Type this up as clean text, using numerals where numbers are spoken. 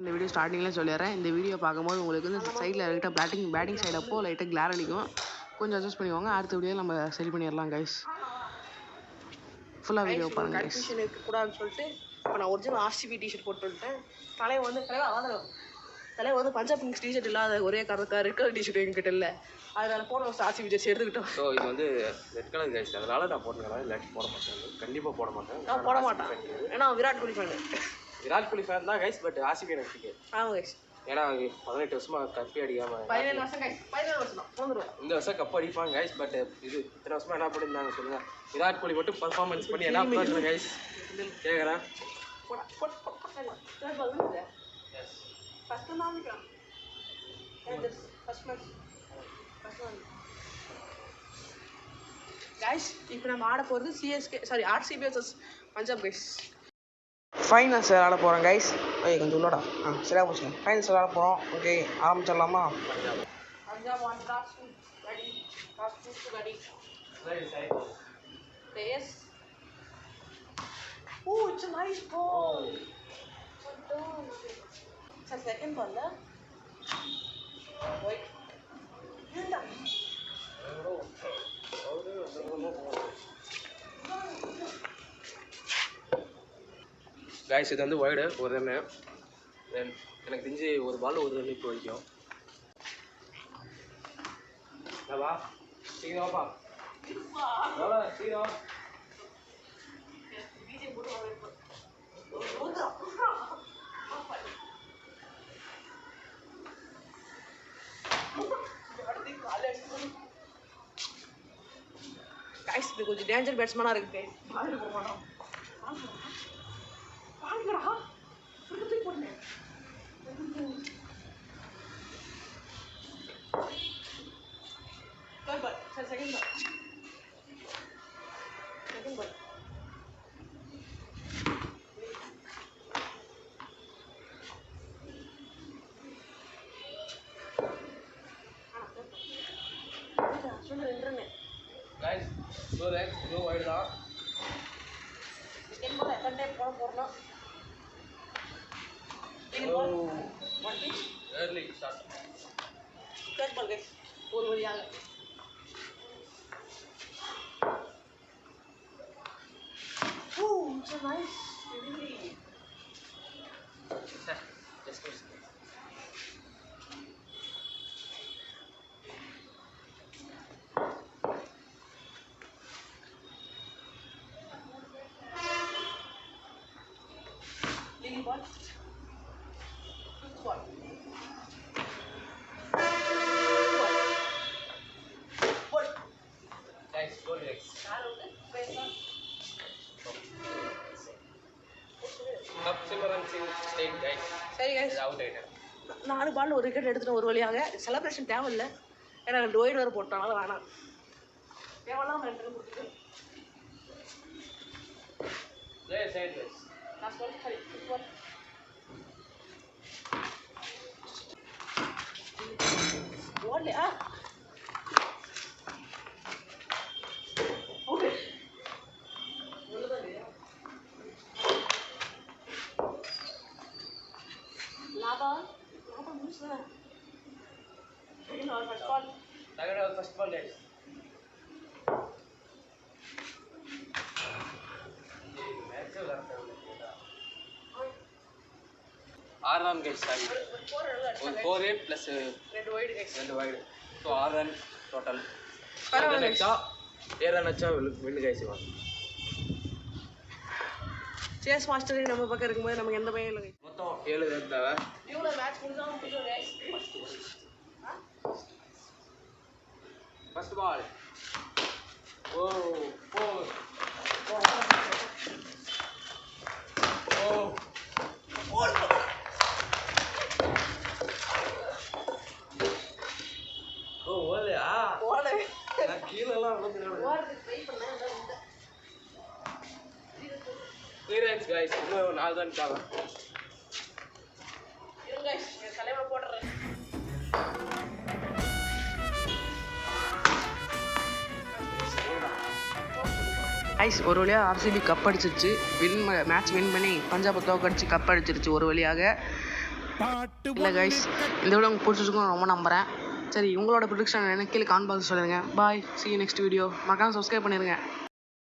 இந்த வீடியோ ஸ்டார்டிங்கில் சொல்லிடுறேன். இந்த வீடியோ பார்க்கும்போது உங்களுக்கு வந்து சைடில் லைட்டாக பேட்டிங் சைடு அப்போ லைட்டாக கிளார் அடிக்கும். கொஞ்சம் அட்ஜஸ்ட் பண்ணிக்கோங்க. அடுத்த வீடியோ நம்ம சரி பண்ணிடலாம் கைஸ். ஃபுல்லாக வீடியோ பாருங்க கைஸ். கன்ஃபியூஷன் இருக்கக்கூடாதுன்னு சொல்லிட்டு இப்போ நான் ஒரிஜினல் ஆர்சிபி டிஷர்ட் போட்டு வந்துட்டேன். தலைவர் வந்து பஞ்சாப் கிங்ஸ் டிஷர்ட் இல்லாத ஒரே காரணத்தான் ரெட் கலர் டிஷர்ட் எங்கிட்ட இல்லை. அதனால் போன வருஷம் ஆர்சிபி ஜெர்சி எடுத்துக்கிட்டோம். ஸோ இது வந்து ரெட் கலர் கைஸ், அதனால நான் போட்டுக்கிறேன். இல்லாட்டி போட மாட்டேன், கண்டிப்பாக போட மாட்டேன். நான் போட மாட்டேன், ஏன்னா விராட் கோலி ஃபேன் தான் கைஸ். பட் ஆர்சிபி எனக்கு பிடிக்கும். ஆமாம் கைஸ், ஏன்னா 18 வருஷமாக கப்பே அடிக்காமல் 17 வருஷம் கைஸ், 17 வருஷம் தான் போந்துருவேன். இந்த வருஷம் கப் அடிப்பாங்க கைஸ். பட் இது இத்தனை வருஷமாக என்ன பண்ணியிருந்தாங்க சொல்லுங்கள். விராட் கோலி மட்டும் பர்ஃபார்மன்ஸ் பண்ணி என்ன பண்ணுறது கைஸ் கேட்குறேன். கைஸ் இப்போ நம்ம ஆட போகிறது RCB vs Punjab guys. Finals விளாட போகிறோம் கைஸ். கொஞ்சம் உள்ளடா சரியாக போச்சுங்க. ஃபைனல்ஸ் விளாட போகிறோம். ஓகே, ஆரம்பிச்சிடலாமா? Punjab on toss ready. Toss ready. Place. Oh, it's a nice ball. It's a second ball. Wait. Guys இது வந்து வைடு ஒரு ரன்னு. தென் எனக்கு தெரிஞ்சு ஒரு பால் ஒரு ரன் இப்போ வைக்கும். வா சீக்கிரமாப்பா சீக்கிரம். கைஸ் இது கொஞ்சம் டேஞ்சர் பேட்ஸ்மேனாக இருக்கு guys. Guys so like so wide தான். செகண்ட் பால் எத்தனை டைம் போடணும்? Early start. Third ball guys ஒரு வழியாக. It's a nice delivery. Just miss. Leading ball. Fifth ball. Ball. Guys, go next. Cup silver and state guys. சரி guys, out ஆயிட்டேன். 4 பால் ஒரு wicket எடுத்துட்டு ஒரு வழியாக. செலிப்ரேஷன் தேவையில்லை, ஏன்னா 2 வைடு வேறு போட்டனால வேணாம். தேவையில்லாம 2 ரன் கொடுத்துட்டு சைட் கைஸ். நான் சரி ஓடலையா? First ball guys. ஆறு ரன் கைஸ். சாரி, ஒரு 4 plus 2 wide guys. 2 wide. So 6 run total. பரவாயில்ல அச்சா 7 ரன் அச்சா வின் கைஸ். சேஸ் மாஸ்டர் நம்ம பக்கம் இருக்கும்போது நமக்கு எந்த பயம் இல்லை. மொத்தம் 7 ரன் தேவை. இவ்வளோ மேட்ச் முடிஞ்சாலும் முடியும் கைஸ். First ball. ஓ ஓ ஓ ஓ ஓலையா? ஓலை நான் கீழெல்லாம் விழுந்துடுவேன். ஓடுறதுக்கு ட்ரை பண்ணேன். 3 runs guys. இன்னும் 4 ரன் தேவை. இருங்க கைஸ், தலைவரை போடுறேன். ஐஸ் ஒரு வழியாக ஆர்சிபி கப் அடிச்சிருச்சு. மேட்ச் வின் பண்ணி பஞ்சாபை தோக்கடிச்சு கப் அடிச்சிருச்சு ஒரு வழியாக. இல்லை கைஸ், இந்த வீடியோ உங்களுக்கு பிடிச்சிருக்கும் ரொம்ப நம்புகிறேன். சரி, உங்களோட ப்ரிடிக்ஷன் என்ன கீழே கான் பாக்ஸ் சொல்லுங்கள். பாய், see you next வீடியோ. மறக்காம சப்ஸ்கிரைப் பண்ணிடுங்க.